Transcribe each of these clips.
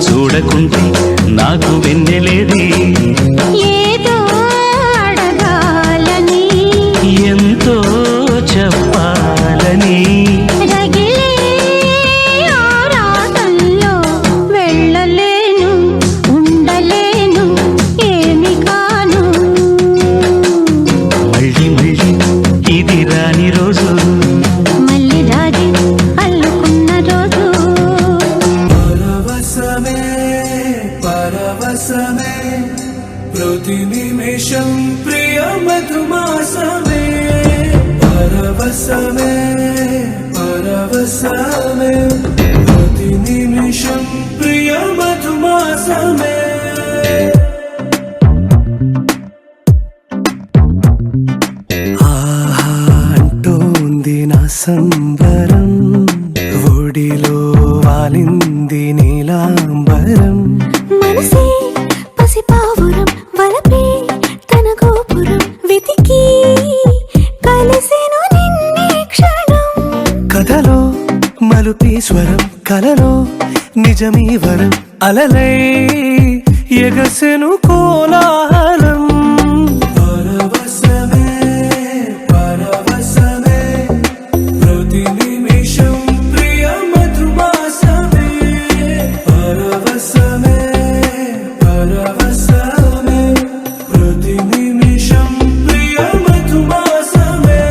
చూడకుంటే నాకు వెన్నెలేది ఏదో అడగాలని ఎంతో చెప్పాలని రగిలే ఆరాటంలో వెళ్ళలేను ఉండలేను ఏమి కాను మళ్ళీ మళ్ళీ ఇది రాని రోజు మళ్ళీ రాజీ అల్లుకున్న రోజు పరవశమే ప్రతి నిమిషం ప్రియ మధుమాసమే పరవశమే పరవశమే ప్రతి నిమిషం ప్రియ మధుమాసమే ఆహా అంటోంది నా సంబరం ఒడిలో వాలింది నీలాంబరం మనసే పసిపావురం వలపే తన గోపురం వెతికి కలిసెను నిన్నే క్షణం కథలో మలుపీశ్వరం కలలో నిజమీ వరం అలలై ఎగసెను కోలాహలం పరవశమే పరవశమే ప్రతి నిమిషం ప్రియ మధుమాసమే పరవశమే పరవశమే ప్రతి నిమిషం ప్రియ మధుమాసమే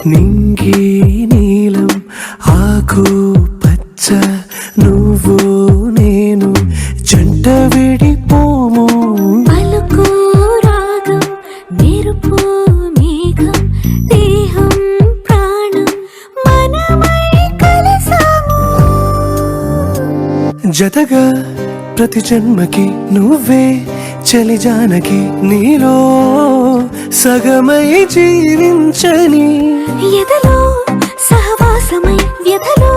నింగి నీలం ఆకు పచ్చ నువ్వు నేను జంట విడిపోము పలుకు రాగం మెరుపు మేఘం దేహం ప్రాణం మనమై కలిసాము జతగా ప్రతి జన్మకి నువ్వే చలి జానకి నీలో సగమై జీవించని ఎదలో సహవాసమై వ్యధలో